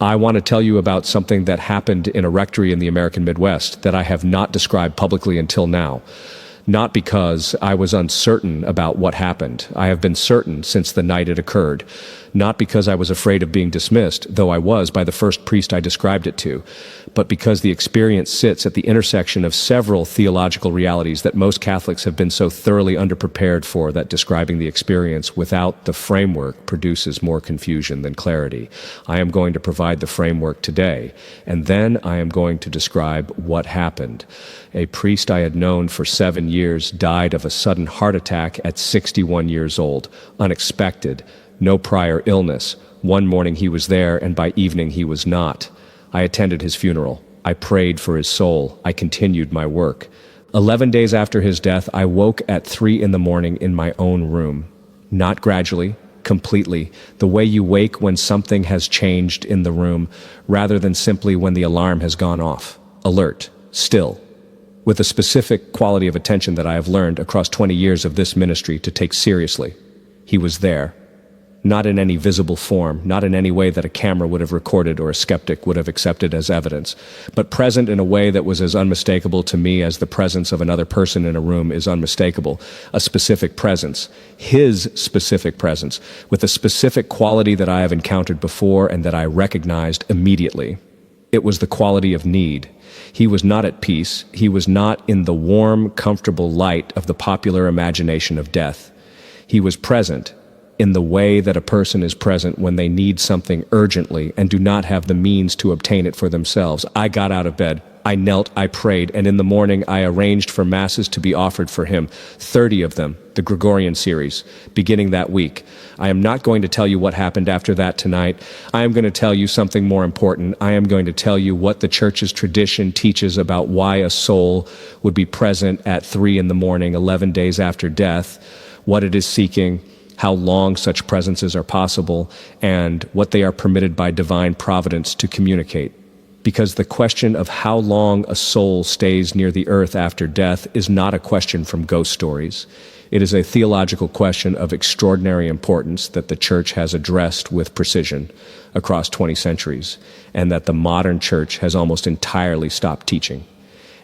I want to tell you about something that happened in a rectory in the American Midwest that I have not described publicly until now. Not because I was uncertain about what happened. I have been certain since the night it occurred. Not because I was afraid of being dismissed, though I was by the first priest I described it to, but because the experience sits at the intersection of several theological realities that most Catholics have been so thoroughly underprepared for that describing the experience without the framework produces more confusion than clarity. I am going to provide the framework today, and then I am going to describe what happened. A priest I had known for 7 years died of a sudden heart attack at 61 years old, unexpected. No prior illness. One morning he was there, and by evening he was not. I attended his funeral. I prayed for his soul. I continued my work. 11 days after his death, I woke at 3 in the morning in my own room. Not gradually, completely, the way you wake when something has changed in the room, rather than simply when the alarm has gone off. Alert, still, with a specific quality of attention that I have learned across 20 years of this ministry to take seriously. He was there. Not in any visible form, not in any way that a camera would have recorded or a skeptic would have accepted as evidence, but present in a way that was as unmistakable to me as the presence of another person in a room is unmistakable. A specific presence, his specific presence, with a specific quality that I have encountered before and that I recognized immediately. It was the quality of need. He was not at peace. He was not in the warm, comfortable light of the popular imagination of death. He was present in the way that a person is present when they need something urgently and do not have the means to obtain it for themselves. I got out of bed, I knelt, I prayed, and in the morning I arranged for masses to be offered for him, 30 of them, the Gregorian series, beginning that week. I am not going to tell you what happened after that tonight. I am going to tell you something more important. I am going to tell you what the Church's tradition teaches about why a soul would be present at 3 in the morning, 11 days after death, what it is seeking, how long such presences are possible, and what they are permitted by divine providence to communicate. Because the question of how long a soul stays near the earth after death is not a question from ghost stories. It is a theological question of extraordinary importance that the Church has addressed with precision across 20 centuries, and that the modern Church has almost entirely stopped teaching.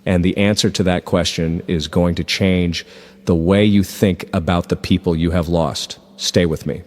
And the answer to that question is going to change the way you think about the people you have lost. Stay with me.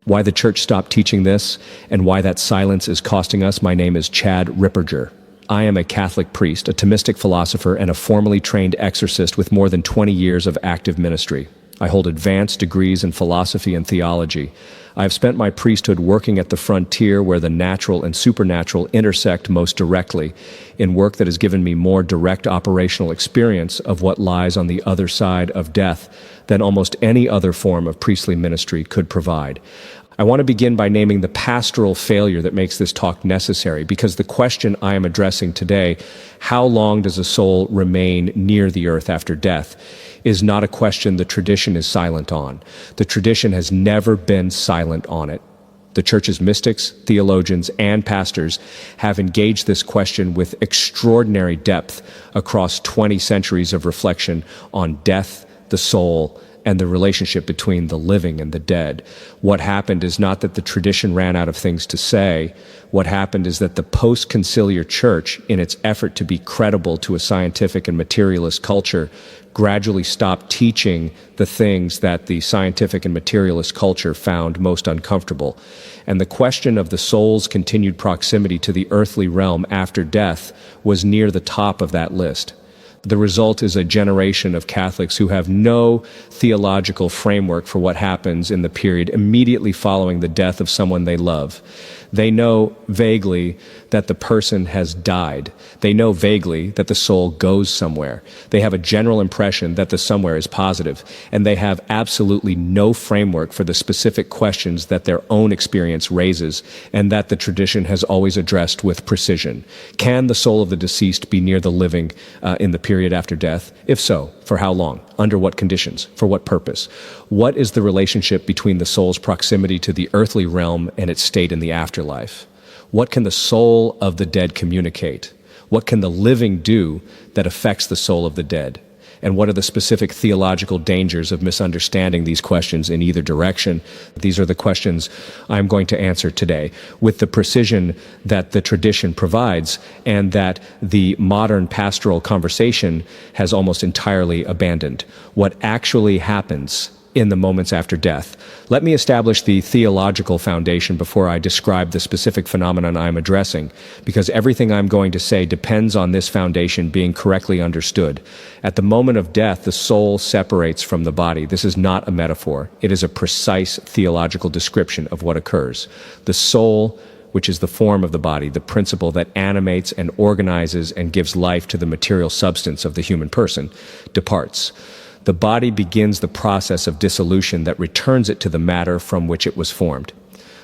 Why the Church stopped teaching this, and why that silence is costing us. My name is Chad Ripperger. I am a Catholic priest, a Thomistic philosopher, and a formally trained exorcist with more than 20 years of active ministry. I hold advanced degrees in philosophy and theology. I have spent my priesthood working at the frontier where the natural and supernatural intersect most directly, in work that has given me more direct operational experience of what lies on the other side of death than almost any other form of priestly ministry could provide. I want to begin by naming the pastoral failure that makes this talk necessary, because the question I am addressing today, how long does a soul remain near the earth after death, is not a question the tradition is silent on. The tradition has never been silent on it. The Church's mystics, theologians, and pastors have engaged this question with extraordinary depth across 20 centuries of reflection on death, the soul, and the relationship between the living and the dead. What happened is not that the tradition ran out of things to say. What happened is that the post-conciliar Church, in its effort to be credible to a scientific and materialist culture, gradually stopped teaching the things that the scientific and materialist culture found most uncomfortable. And the question of the soul's continued proximity to the earthly realm after death was near the top of that list. The result is a generation of Catholics who have no theological framework for what happens in the period immediately following the death of someone they love. They know vaguely that the person has died. They know vaguely that the soul goes somewhere. They have a general impression that the somewhere is positive, and they have absolutely no framework for the specific questions that their own experience raises and that the tradition has always addressed with precision. Can the soul of the deceased be near the living in the period after death? If so, for how long? Under what conditions? For what purpose? What is the relationship between the soul's proximity to the earthly realm and its state in the afterlife? What can the soul of the dead communicate? What can the living do that affects the soul of the dead? And what are the specific theological dangers of misunderstanding these questions in either direction? These are the questions I'm going to answer today with the precision that the tradition provides and that the modern pastoral conversation has almost entirely abandoned. What actually happens in the moments after death. Let me establish the theological foundation before I describe the specific phenomenon I'm addressing, because everything I'm going to say depends on this foundation being correctly understood. At the moment of death, the soul separates from the body. This is not a metaphor. It is a precise theological description of what occurs. The soul, which is the form of the body, the principle that animates and organizes and gives life to the material substance of the human person, departs. The body begins the process of dissolution that returns it to the matter from which it was formed.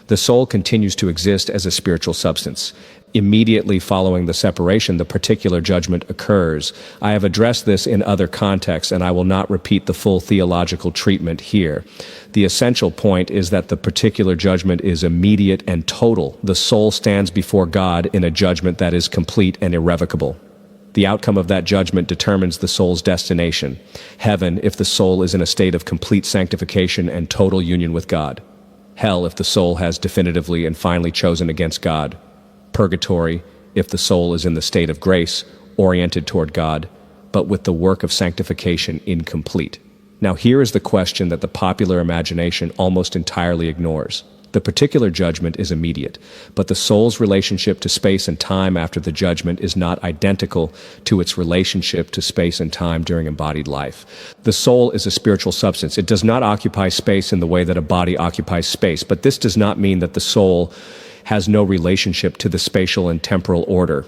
The soul continues to exist as a spiritual substance. Immediately following the separation, the particular judgment occurs. I have addressed this in other contexts, and I will not repeat the full theological treatment here. The essential point is that the particular judgment is immediate and total. The soul stands before God in a judgment that is complete and irrevocable. The outcome of that judgment determines the soul's destination. Heaven, if the soul is in a state of complete sanctification and total union with God. Hell, if the soul has definitively and finally chosen against God. Purgatory, if the soul is in the state of grace, oriented toward God, but with the work of sanctification incomplete. Now here is the question that the popular imagination almost entirely ignores. The particular judgment is immediate, but the soul's relationship to space and time after the judgment is not identical to its relationship to space and time during embodied life. The soul is a spiritual substance. It does not occupy space in the way that a body occupies space, but this does not mean that the soul has no relationship to the spatial and temporal order.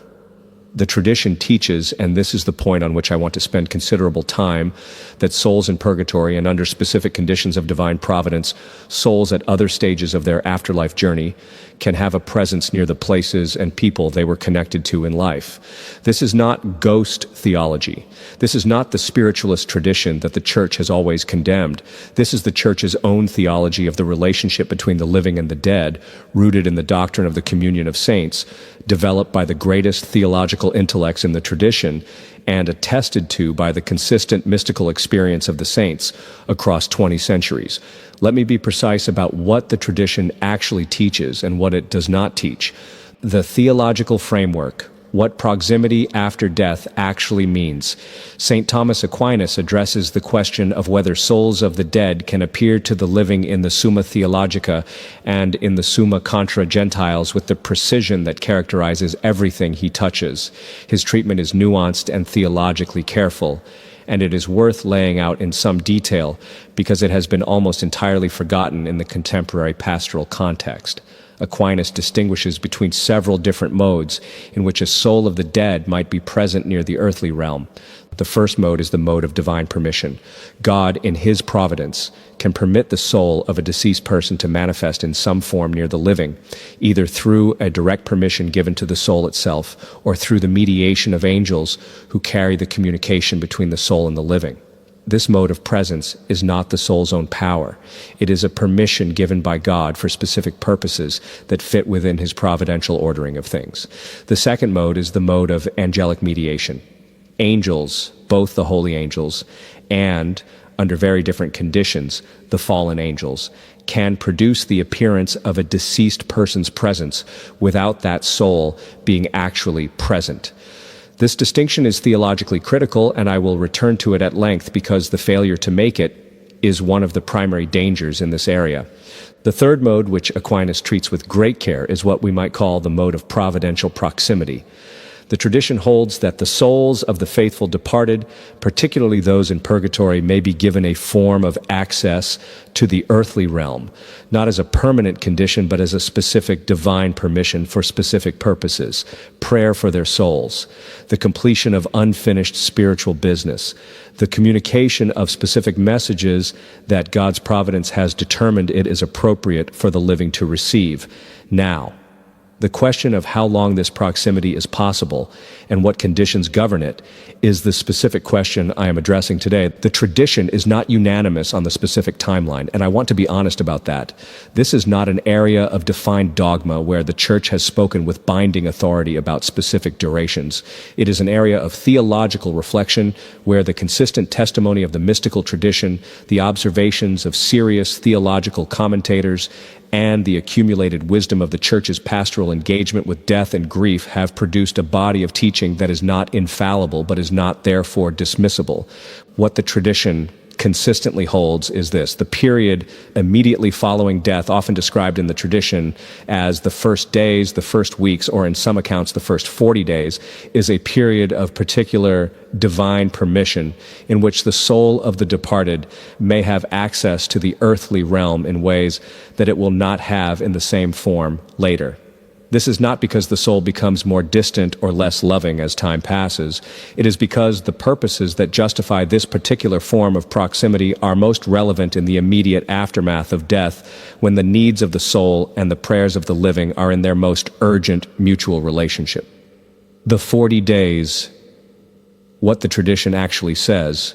The tradition teaches, and this is the point on which I want to spend considerable time, that souls in purgatory and under specific conditions of divine providence, souls at other stages of their afterlife journey, can have a presence near the places and people they were connected to in life. This is not ghost theology. This is not the spiritualist tradition that the church has always condemned. This is the church's own theology of the relationship between the living and the dead, rooted in the doctrine of the communion of saints, developed by the greatest theological intellects in the tradition, and attested to by the consistent mystical experience of the saints across 20 centuries. Let me be precise about what the tradition actually teaches and what it does not teach. The theological framework, what proximity after death actually means. St. Thomas Aquinas addresses the question of whether souls of the dead can appear to the living in the Summa Theologica and in the Summa Contra Gentiles with the precision that characterizes everything he touches. His treatment is nuanced and theologically careful, and it is worth laying out in some detail because it has been almost entirely forgotten in the contemporary pastoral context. Aquinas distinguishes between several different modes in which a soul of the dead might be present near the earthly realm. The first mode is the mode of divine permission. God, in his providence, can permit the soul of a deceased person to manifest in some form near the living, either through a direct permission given to the soul itself or through the mediation of angels who carry the communication between the soul and the living. This mode of presence is not the soul's own power. It is a permission given by God for specific purposes that fit within his providential ordering of things. The second mode is the mode of angelic mediation. Angels, both the holy angels and, under very different conditions, the fallen angels, can produce the appearance of a deceased person's presence without that soul being actually present. This distinction is theologically critical, and I will return to it at length because the failure to make it is one of the primary dangers in this area. The third mode, which Aquinas treats with great care, is what we might call the mode of providential proximity. The tradition holds that the souls of the faithful departed, particularly those in purgatory, may be given a form of access to the earthly realm, not as a permanent condition, but as a specific divine permission for specific purposes, prayer for their souls, the completion of unfinished spiritual business, the communication of specific messages that God's providence has determined it is appropriate for the living to receive. Now, The question of how long this proximity is possible and what conditions govern it is the specific question I am addressing today. The tradition is not unanimous on the specific timeline, and I want to be honest about that. This is not an area of defined dogma where the Church has spoken with binding authority about specific durations. It is an area of theological reflection where the consistent testimony of the mystical tradition, the observations of serious theological commentators, and the accumulated wisdom of the Church's pastoral engagement with death and grief have produced a body of teaching that is not infallible but is not therefore dismissible. What the tradition consistently holds is this: the period immediately following death, often described in the tradition as the first days, the first weeks, or in some accounts the first 40 days, is a period of particular divine permission in which the soul of the departed may have access to the earthly realm in ways that it will not have in the same form later. This is not because the soul becomes more distant or less loving as time passes. It is because the purposes that justify this particular form of proximity are most relevant in the immediate aftermath of death, when the needs of the soul and the prayers of the living are in their most urgent mutual relationship. The 40 days, what the tradition actually says.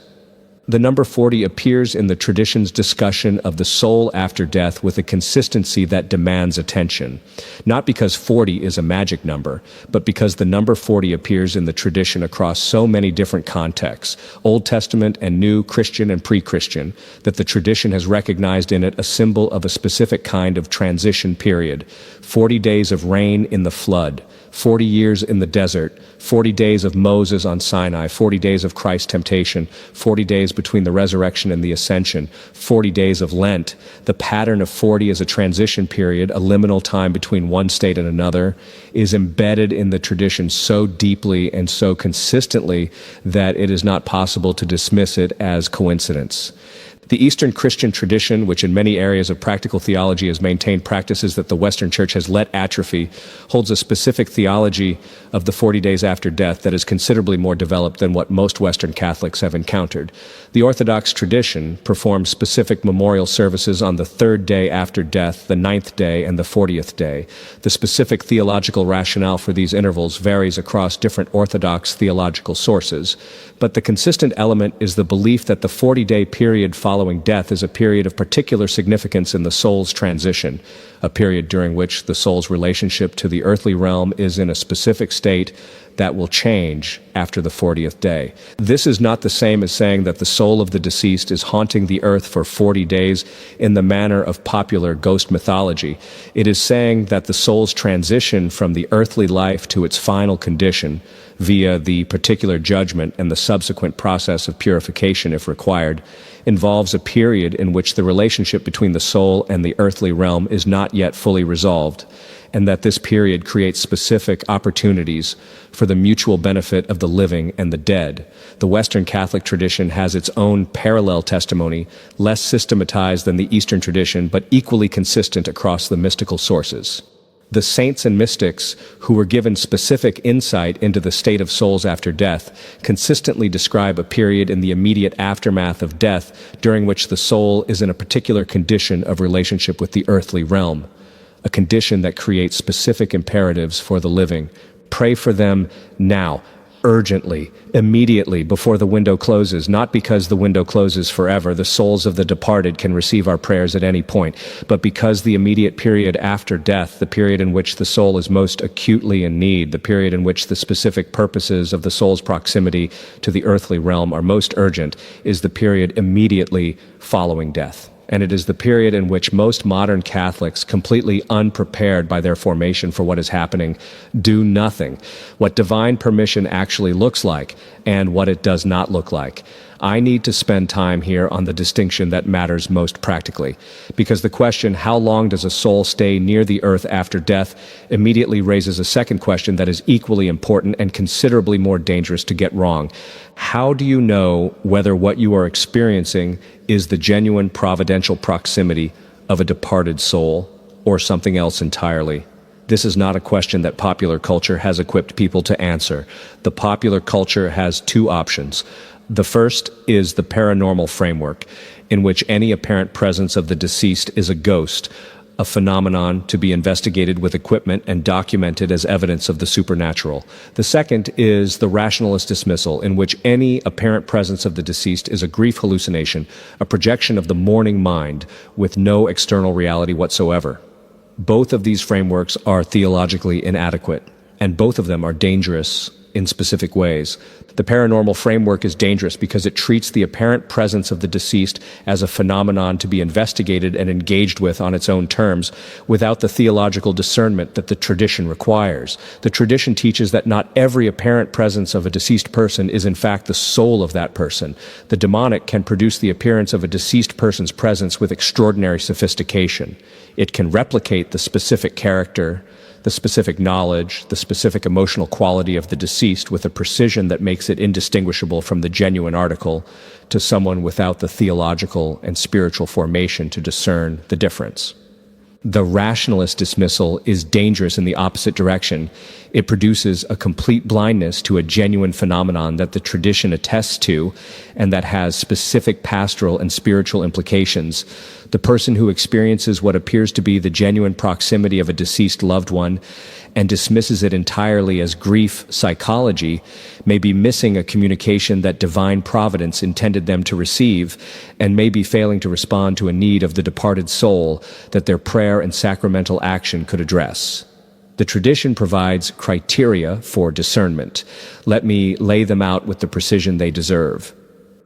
The number 40 appears in the tradition's discussion of the soul after death with a consistency that demands attention. Not because 40 is a magic number, but because the number 40 appears in the tradition across so many different contexts, Old Testament and New, Christian and pre-Christian, that the tradition has recognized in it a symbol of a specific kind of transition period. 40 days of rain in the flood, 40 years in the desert, 40 days of Moses on Sinai, 40 days of Christ's temptation, 40 days between the resurrection and the ascension, 40 days of Lent. The pattern of 40 as a transition period, a liminal time between one state and another, is embedded in the tradition so deeply and so consistently that it is not possible to dismiss it as coincidence. The Eastern Christian tradition, which in many areas of practical theology has maintained practices that the Western Church has let atrophy, holds a specific theology of the 40 days after death that is considerably more developed than what most Western Catholics have encountered. The Orthodox tradition performs specific memorial services on the 3rd day after death, the 9th day, and the 40th day. The specific theological rationale for these intervals varies across different Orthodox theological sources, but the consistent element is the belief that the 40-day period following death is a period of particular significance in the soul's transition, a period during which the soul's relationship to the earthly realm is in a specific state that will change after the 40th day. This is not the same as saying that the soul of the deceased is haunting the earth for 40 days in the manner of popular ghost mythology. It is saying that the soul's transition from the earthly life to its final condition, via the particular judgment and the subsequent process of purification if required, involves a period in which the relationship between the soul and the earthly realm is not yet fully resolved, and that this period creates specific opportunities for the mutual benefit of the living and the dead. The Western Catholic tradition has its own parallel testimony, less systematized than the Eastern tradition, but equally consistent across the mystical sources. The saints and mystics who were given specific insight into the state of souls after death consistently describe a period in the immediate aftermath of death during which the soul is in a particular condition of relationship with the earthly realm, a condition that creates specific imperatives for the living. Pray for them now, urgently, immediately, before the window closes, not because the window closes forever. The souls of the departed can receive our prayers at any point, but because the immediate period after death, the period in which the soul is most acutely in need, the period in which the specific purposes of the soul's proximity to the earthly realm are most urgent, is the period immediately following death. And it is the period in which most modern Catholics, completely unprepared by their formation for what is happening, do nothing. What divine permission actually looks like, and what it does not look like. I need to spend time here on the distinction that matters most practically, because the question, how long does a soul stay near the earth after death, immediately raises a second question that is equally important and considerably more dangerous to get wrong. How do you know whether what you are experiencing is the genuine providential proximity of a departed soul or something else entirely? This is not a question that popular culture has equipped people to answer. The popular culture has two options. The first is the paranormal framework, in which any apparent presence of the deceased is a ghost, a phenomenon to be investigated with equipment and documented as evidence of the supernatural. The second is the rationalist dismissal, in which any apparent presence of the deceased is a grief hallucination, a projection of the mourning mind with no external reality whatsoever. Both of these frameworks are theologically inadequate, and both of them are dangerous in specific ways. The paranormal framework is dangerous because it treats the apparent presence of the deceased as a phenomenon to be investigated and engaged with on its own terms, without the theological discernment that the tradition requires. The tradition teaches that not every apparent presence of a deceased person is in fact the soul of that person. The demonic can produce the appearance of a deceased person's presence with extraordinary sophistication. It can replicate the specific character, the specific knowledge, the specific emotional quality of the deceased with a precision that makes it indistinguishable from the genuine article to someone without the theological and spiritual formation to discern the difference. The rationalist dismissal is dangerous in the opposite direction. It produces a complete blindness to a genuine phenomenon that the tradition attests to and that has specific pastoral and spiritual implications. The person who experiences what appears to be the genuine proximity of a deceased loved one and dismisses it entirely as grief psychology may be missing a communication that divine providence intended them to receive, and may be failing to respond to a need of the departed soul that their prayer and sacramental action could address. The tradition provides criteria for discernment. Let me lay them out with the precision they deserve.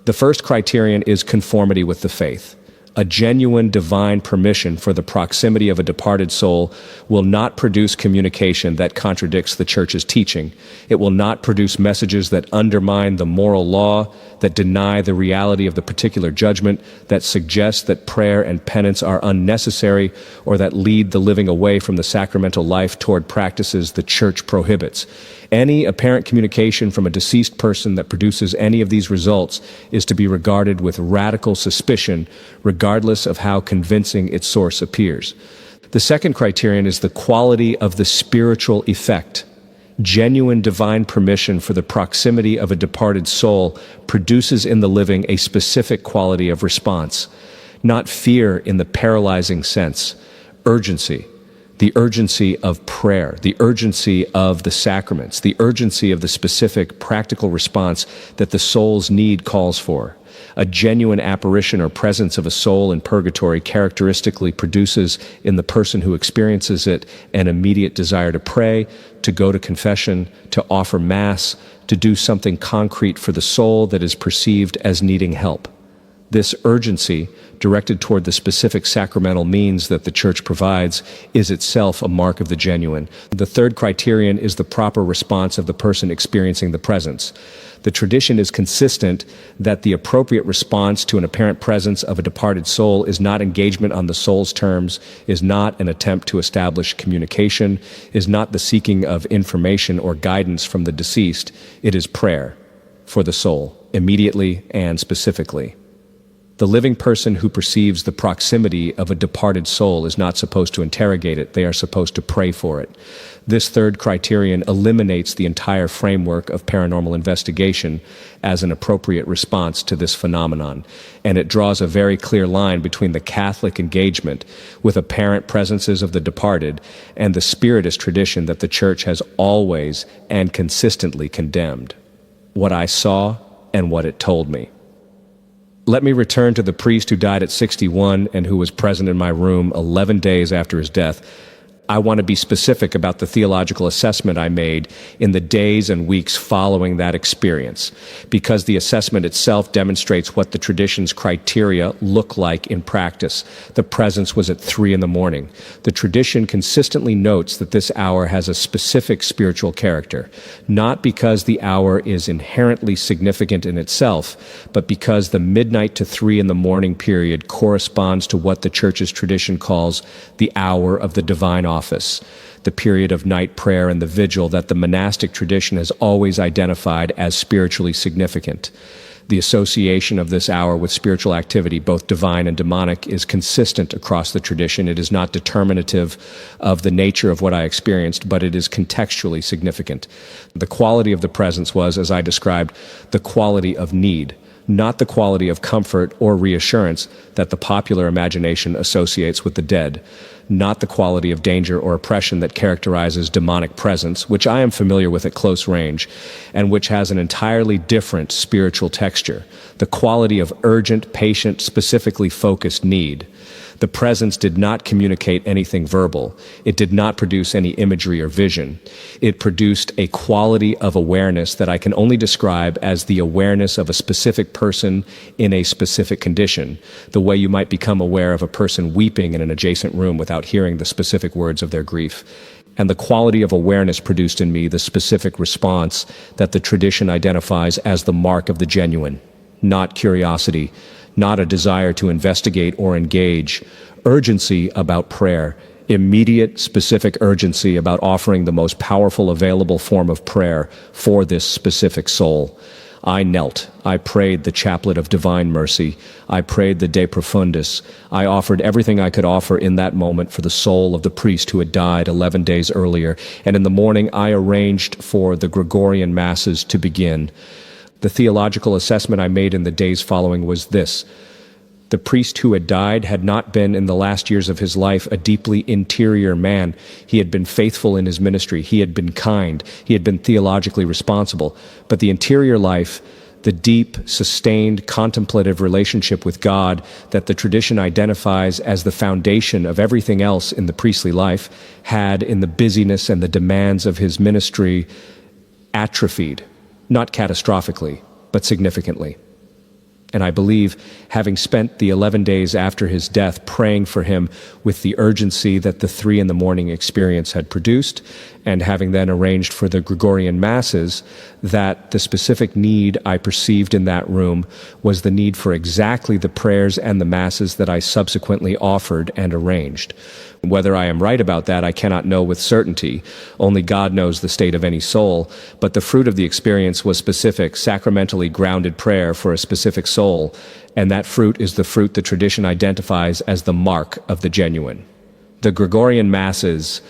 The first criterion is conformity with the faith. A genuine divine permission for the proximity of a departed soul will not produce communication that contradicts the Church's teaching. It will not produce messages that undermine the moral law, that deny the reality of the particular judgment, that suggest that prayer and penance are unnecessary, or that lead the living away from the sacramental life toward practices the Church prohibits. Any apparent communication from a deceased person that produces any of these results is to be regarded with radical suspicion, regardless of how convincing its source appears. The second criterion is the quality of the spiritual effect. Genuine divine permission for the proximity of a departed soul produces in the living a specific quality of response, not fear in the paralyzing sense, urgency. The urgency of prayer, the urgency of the sacraments, the urgency of the specific practical response that the soul's need calls for. A genuine apparition or presence of a soul in purgatory characteristically produces in the person who experiences it an immediate desire to pray, to go to confession, to offer Mass, to do something concrete for the soul that is perceived as needing help. This urgency, directed toward the specific sacramental means that the Church provides, is itself a mark of the genuine. The third criterion is the proper response of the person experiencing the presence. The tradition is consistent that the appropriate response to an apparent presence of a departed soul is not engagement on the soul's terms, is not an attempt to establish communication, is not the seeking of information or guidance from the deceased. It is prayer for the soul, immediately and specifically. The living person who perceives the proximity of a departed soul is not supposed to interrogate it, they are supposed to pray for it. This third criterion eliminates the entire framework of paranormal investigation as an appropriate response to this phenomenon, and it draws a very clear line between the Catholic engagement with apparent presences of the departed and the Spiritist tradition that the Church has always and consistently condemned. What I saw and what it told me. Let me return to the priest who died at 61 and who was present in my room 11 days after his death. I want to be specific about the theological assessment I made in the days and weeks following that experience, because the assessment itself demonstrates what the tradition's criteria look like in practice. The presence was at 3 a.m. The tradition consistently notes that this hour has a specific spiritual character, not because the hour is inherently significant in itself, but because the midnight to 3 a.m. period corresponds to what the Church's tradition calls the hour of the divine office, the period of night prayer and the vigil that the monastic tradition has always identified as spiritually significant. The association of this hour with spiritual activity, both divine and demonic, is consistent across the tradition. It is not determinative of the nature of what I experienced, but it is contextually significant. The quality of the presence was, as I described, the quality of need. not the quality of comfort or reassurance that the popular imagination associates with the dead, not the quality of danger or oppression that characterizes demonic presence, which I am familiar with at close range, and which has an entirely different spiritual texture, the quality of urgent, patient, specifically focused need. The presence did not communicate anything verbal. It did not produce any imagery or vision. It produced a quality of awareness that I can only describe as the awareness of a specific person in a specific condition, the way you might become aware of a person weeping in an adjacent room without hearing the specific words of their grief. And the quality of awareness produced in me the specific response that the tradition identifies as the mark of the genuine, not curiosity, not a desire to investigate or engage, urgency about prayer, immediate, specific urgency about offering the most powerful available form of prayer for this specific soul. I knelt. I prayed the chaplet of divine mercy. I prayed the De Profundis. I offered everything I could offer in that moment for the soul of the priest who had died 11 days earlier, and in the morning I arranged for the Gregorian masses to begin. The theological assessment I made in the days following was this: the priest who had died had not been in the last years of his life a deeply interior man. He had been faithful in his ministry. He had been kind. He had been theologically responsible. But the interior life, the deep, sustained, contemplative relationship with God that the tradition identifies as the foundation of everything else in the priestly life, had, in the busyness and the demands of his ministry, atrophied. Not catastrophically, but significantly. And I believe, having spent the 11 days after his death praying for him with the urgency that the 3 a.m. experience had produced, and having then arranged for the Gregorian masses, that the specific need I perceived in that room was the need for exactly the prayers and the masses that I subsequently offered and arranged. Whether I am right about that, I cannot know with certainty. Only God knows the state of any soul. But the fruit of the experience was specific, sacramentally grounded prayer for a specific soul, and that fruit is the fruit the tradition identifies as the mark of the genuine. The Gregorian masses,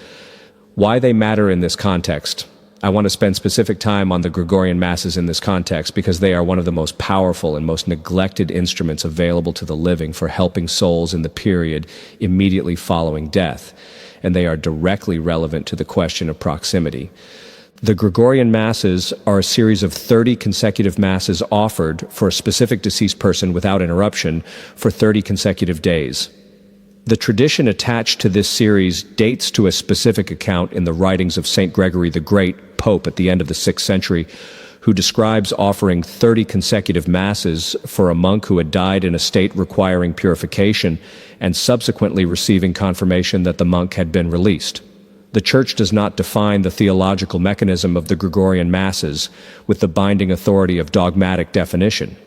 why they matter in this context. I want to spend specific time on the Gregorian masses in this context because they are one of the most powerful and most neglected instruments available to the living for helping souls in the period immediately following death, and they are directly relevant to the question of proximity. The Gregorian masses are a series of 30 consecutive masses offered for a specific deceased person without interruption for 30 consecutive days. The tradition attached to this series dates to a specific account in the writings of St. Gregory the Great, Pope at the end of the 6th century, who describes offering 30 consecutive masses for a monk who had died in a state requiring purification and subsequently receiving confirmation that the monk had been released. The Church does not define the theological mechanism of the Gregorian masses with the binding authority of dogmatic definition.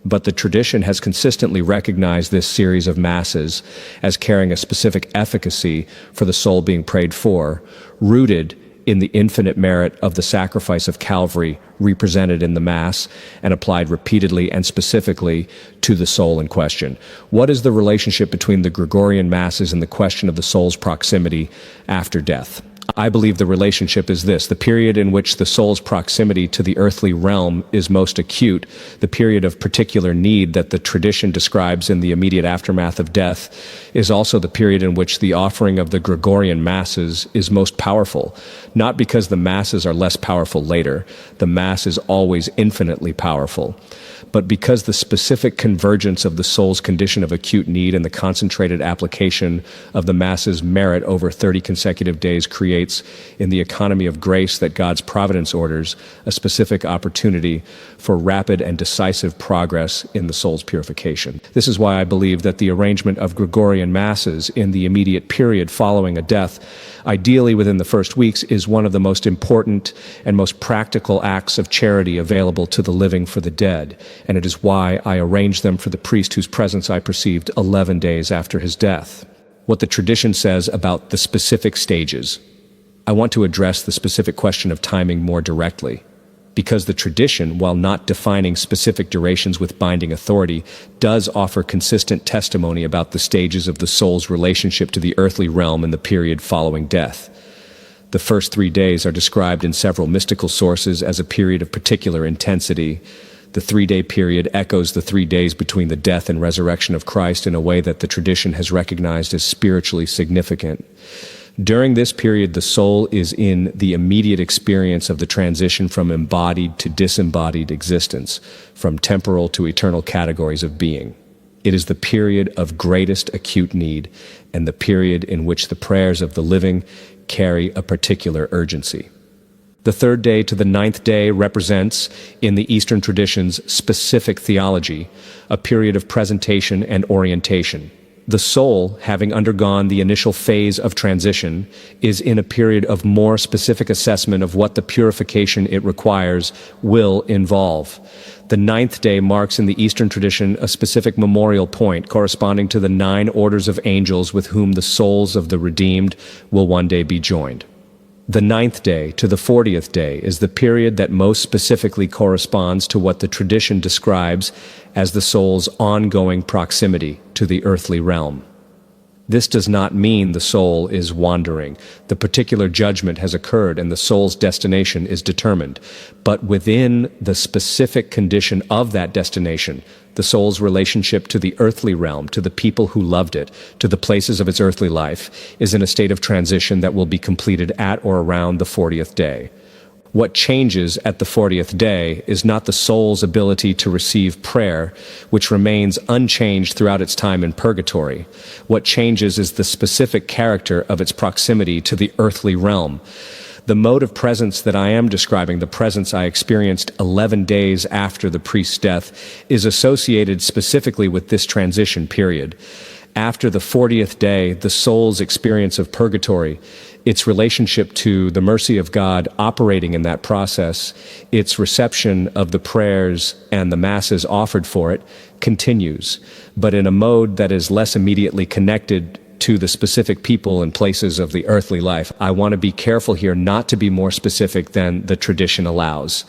But the tradition has consistently recognized this series of masses as carrying a specific efficacy for the soul being prayed for, rooted in the infinite merit of the sacrifice of Calvary represented in the Mass and applied repeatedly and specifically to the soul in question. What is the relationship between the Gregorian Masses and the question of the soul's proximity after death? I believe the relationship is this: the period in which the soul's proximity to the earthly realm is most acute, the period of particular need that the tradition describes in the immediate aftermath of death, is also the period in which the offering of the Gregorian Masses is most powerful, not because the Masses are less powerful later. The Mass is always infinitely powerful, but because the specific convergence of the soul's condition of acute need and the concentrated application of the Mass's merit over 30 consecutive days creates, in the economy of grace that God's providence orders, a specific opportunity for rapid and decisive progress in the soul's purification. This is why I believe that the arrangement of Gregorian Masses in the immediate period following a death, ideally within the first weeks, is one of the most important and most practical acts of charity available to the living for the dead, and it is why I arranged them for the priest whose presence I perceived 11 days after his death. What the tradition says about the specific stages. I want to address the specific question of timing more directly, because the tradition, while not defining specific durations with binding authority, does offer consistent testimony about the stages of the soul's relationship to the earthly realm in the period following death. The first 3 days are described in several mystical sources as a period of particular intensity. The 3-day period echoes the 3 days between the death and resurrection of Christ in a way that the tradition has recognized as spiritually significant. During this period, the soul is in the immediate experience of the transition from embodied to disembodied existence, from temporal to eternal categories of being. It is the period of greatest acute need and the period in which the prayers of the living carry a particular urgency. The 3rd day to the 9th day represents, in the Eastern traditions, specific theology, a period of presentation and orientation. The soul, having undergone the initial phase of transition, is in a period of more specific assessment of what the purification it requires will involve. The 9th day marks in the Eastern tradition a specific memorial point corresponding to the 9 orders of angels with whom the souls of the redeemed will one day be joined. The 9th day to the 40th day is the period that most specifically corresponds to what the tradition describes as the soul's ongoing proximity to the earthly realm. This does not mean the soul is wandering. The particular judgment has occurred and the soul's destination is determined. But within the specific condition of that destination, the soul's relationship to the earthly realm, to the people who loved it, to the places of its earthly life, is in a state of transition that will be completed at or around the 40th day. What changes at the 40th day is not the soul's ability to receive prayer, which remains unchanged throughout its time in purgatory. What changes is the specific character of its proximity to the earthly realm. The mode of presence that I am describing, the presence I experienced 11 days after the priest's death, is associated specifically with this transition period. After the 40th day, the soul's experience of purgatory, its relationship to the mercy of God operating in that process, its reception of the prayers and the masses offered for it, continues, but in a mode that is less immediately connected to the specific people and places of the earthly life. I want to be careful here not to be more specific than the tradition allows.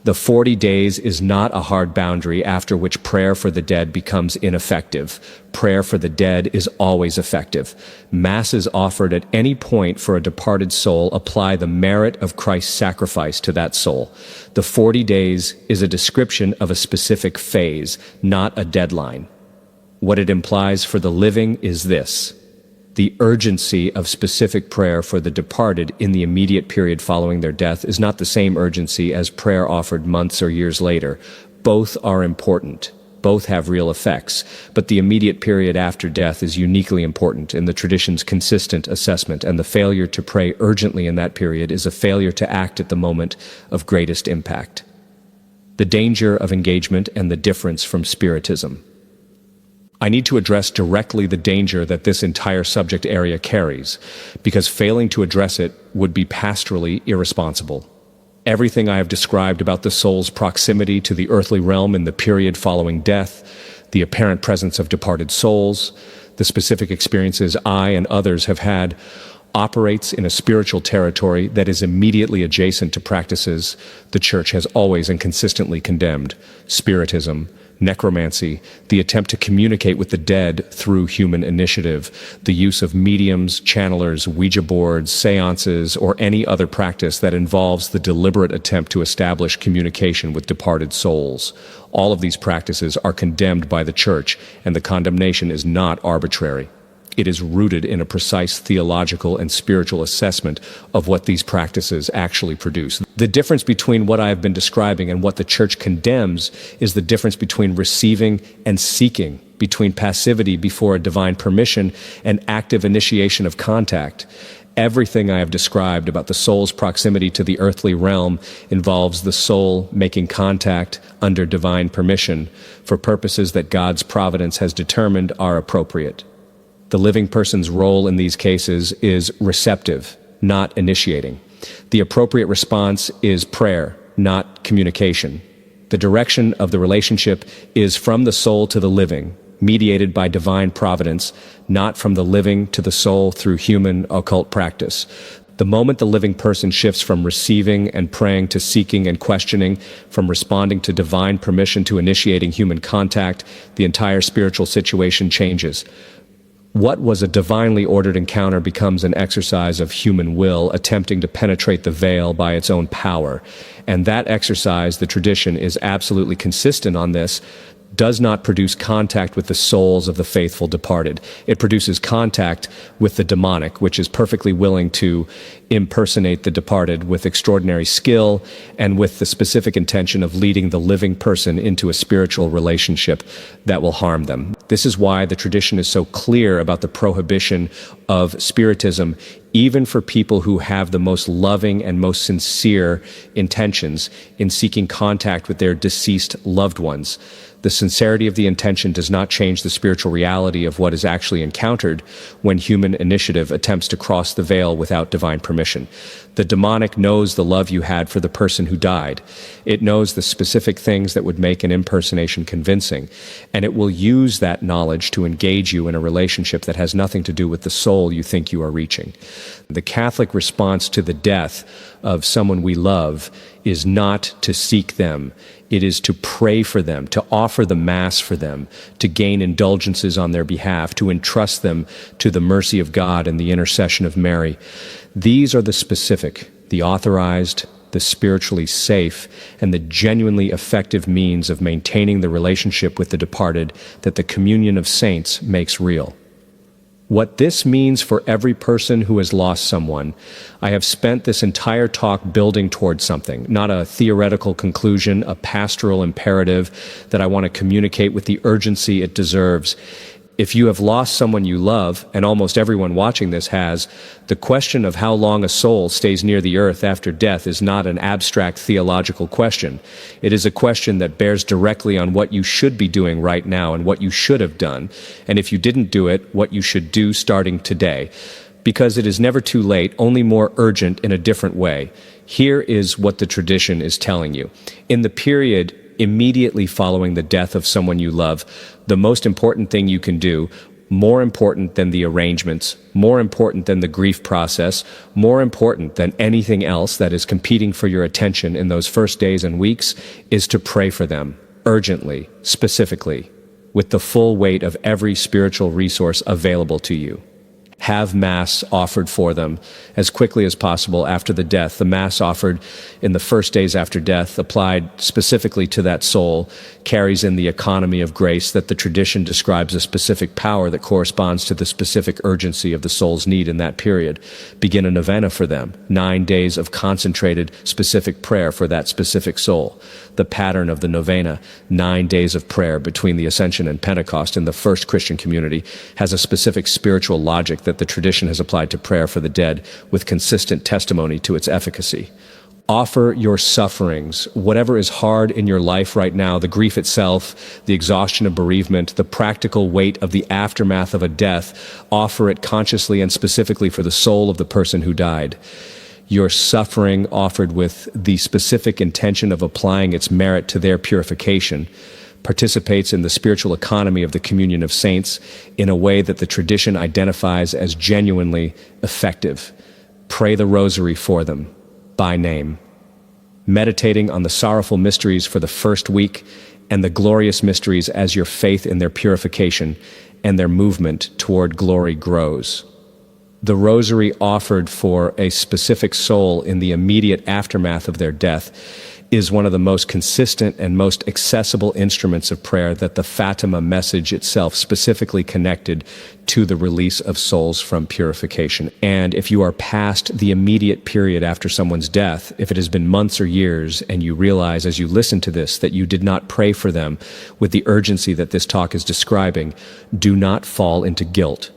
The 40 days is not a hard boundary after which prayer for the dead becomes ineffective. Prayer for the dead is always effective. Masses offered at any point for a departed soul apply the merit of Christ's sacrifice to that soul. The 40 days is a description of a specific phase, not a deadline. What it implies for the living is this: the urgency of specific prayer for the departed in the immediate period following their death is not the same urgency as prayer offered months or years later. Both are important. Both have real effects, but the immediate period after death is uniquely important in the tradition's consistent assessment, and the failure to pray urgently in that period is a failure to act at the moment of greatest impact. The danger of engagement and the difference from spiritism. I need to address directly the danger that this entire subject area carries, because failing to address it would be pastorally irresponsible. Everything I have described about the soul's proximity to the earthly realm in the period following death, the apparent presence of departed souls, the specific experiences I and others have had, operates in a spiritual territory that is immediately adjacent to practices the Church has always and consistently condemned: spiritism, necromancy, the attempt to communicate with the dead through human initiative, the use of mediums, channelers, Ouija boards, seances, or any other practice that involves the deliberate attempt to establish communication with departed souls. All of these practices are condemned by the Church, and the condemnation is not arbitrary. It is rooted in a precise theological and spiritual assessment of what these practices actually produce. The difference between what I have been describing and what the Church condemns is the difference between receiving and seeking, between passivity before a divine permission and active initiation of contact. Everything I have described about the soul's proximity to the earthly realm involves the soul making contact under divine permission for purposes that God's providence has determined are appropriate. The living person's role in these cases is receptive, not initiating. The appropriate response is prayer, not communication. The direction of the relationship is from the soul to the living, mediated by divine providence, not from the living to the soul through human occult practice. The moment the living person shifts from receiving and praying to seeking and questioning, from responding to divine permission to initiating human contact, the entire spiritual situation changes. What was a divinely ordered encounter becomes an exercise of human will attempting to penetrate the veil by its own power. And that exercise, the tradition is absolutely consistent on this, does not produce contact with the souls of the faithful departed. It produces contact with the demonic, which is perfectly willing to impersonate the departed with extraordinary skill and with the specific intention of leading the living person into a spiritual relationship that will harm them. This is why the tradition is so clear about the prohibition of spiritism, even for people who have the most loving and most sincere intentions in seeking contact with their deceased loved ones. The sincerity of the intention does not change the spiritual reality of what is actually encountered when human initiative attempts to cross the veil without divine permission. The demonic knows the love you had for the person who died. It knows the specific things that would make an impersonation convincing, and it will use that knowledge to engage you in a relationship that has nothing to do with the soul you think you are reaching. The Catholic response to the death of someone we love is not to seek them. It is to pray for them, to offer the Mass for them, to gain indulgences on their behalf, to entrust them to the mercy of God and the intercession of Mary. These are the specific, the authorized, the spiritually safe, and the genuinely effective means of maintaining the relationship with the departed that the communion of saints makes real. What this means for every person who has lost someone, I have spent this entire talk building towards something, not a theoretical conclusion, a pastoral imperative that I want to communicate with the urgency it deserves. If you have lost someone you love, and almost everyone watching this has, the question of how long a soul stays near the earth after death is not an abstract theological question. It is a question that bears directly on what you should be doing right now and what you should have done, and if you didn't do it, what you should do starting today. Because it is never too late, only more urgent in a different way. Here is what the tradition is telling you. In the period immediately following the death of someone you love, the most important thing you can do, more important than the arrangements, more important than the grief process, more important than anything else that is competing for your attention in those first days and weeks, is to pray for them, urgently, specifically, with the full weight of every spiritual resource available to you. Have Mass offered for them as quickly as possible after the death. The Mass offered in the first days after death, applied specifically to that soul, carries in the economy of grace that the tradition describes a specific power that corresponds to the specific urgency of the soul's need in that period. Begin a novena for them, 9 days of concentrated, specific prayer for that specific soul. The pattern of the novena, 9 days of prayer between the Ascension and Pentecost in the first Christian community, has a specific spiritual logic that the tradition has applied to prayer for the dead with consistent testimony to its efficacy. Offer your sufferings, whatever is hard in your life right now, the grief itself, the exhaustion of bereavement, the practical weight of the aftermath of a death, offer it consciously and specifically for the soul of the person who died. Your suffering offered with the specific intention of applying its merit to their purification participates in the spiritual economy of the communion of saints in a way that the tradition identifies as genuinely effective. Pray the rosary for them, by name, meditating on the sorrowful mysteries for the first week and the glorious mysteries as your faith in their purification and their movement toward glory grows. The rosary offered for a specific soul in the immediate aftermath of their death is one of the most consistent and most accessible instruments of prayer that the Fatima message itself specifically connected to the release of souls from purification. And if you are past the immediate period after someone's death, if it has been months or years, and you realize as you listen to this that you did not pray for them with the urgency that this talk is describing, do not fall into guilt.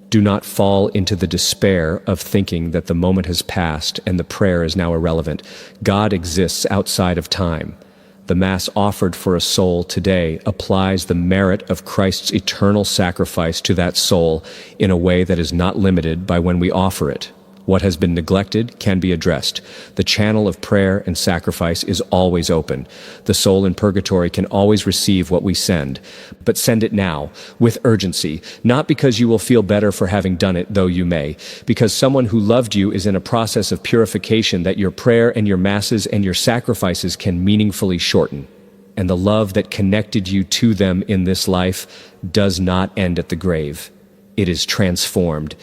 Do not fall into the despair of thinking that the moment has passed and the prayer is now irrelevant. God exists outside of time. The Mass offered for a soul today applies the merit of Christ's eternal sacrifice to that soul in a way that is not limited by when we offer it. What has been neglected can be addressed. The channel of prayer and sacrifice is always open. The soul in purgatory can always receive what we send, but send it now, with urgency, not because you will feel better for having done it, though you may, because someone who loved you is in a process of purification that your prayer and your masses and your sacrifices can meaningfully shorten. And the love that connected you to them in this life does not end at the grave. it is transformed.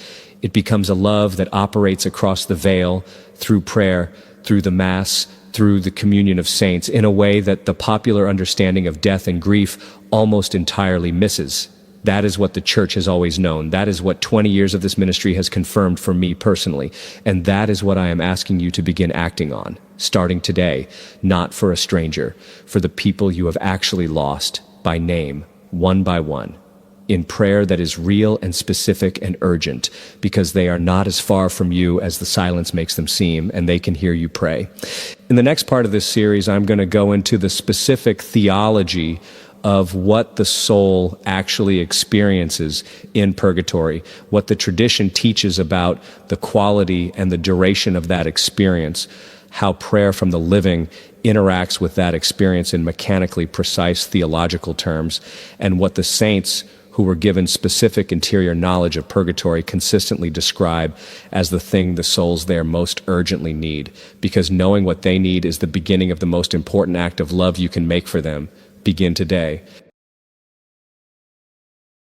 It becomes a love that operates across the veil, through prayer, through the Mass, through the communion of saints, in a way that the popular understanding of death and grief almost entirely misses. That is what the church has always known. That is what 20 years of this ministry has confirmed for me personally. And that is what I am asking you to begin acting on, starting today, not for a stranger, for the people you have actually lost by name, one by one, in prayer that is real and specific and urgent, because they are not as far from you as the silence makes them seem, and they can hear you pray. In the next part of this series, I'm going to go into the specific theology of what the soul actually experiences in purgatory, what the tradition teaches about the quality and the duration of that experience, how prayer from the living interacts with that experience in mechanically precise theological terms, and what the saints who were given specific interior knowledge of purgatory consistently describe as the thing the souls there most urgently need, because knowing what they need is the beginning of the most important act of love you can make for them. Begin today.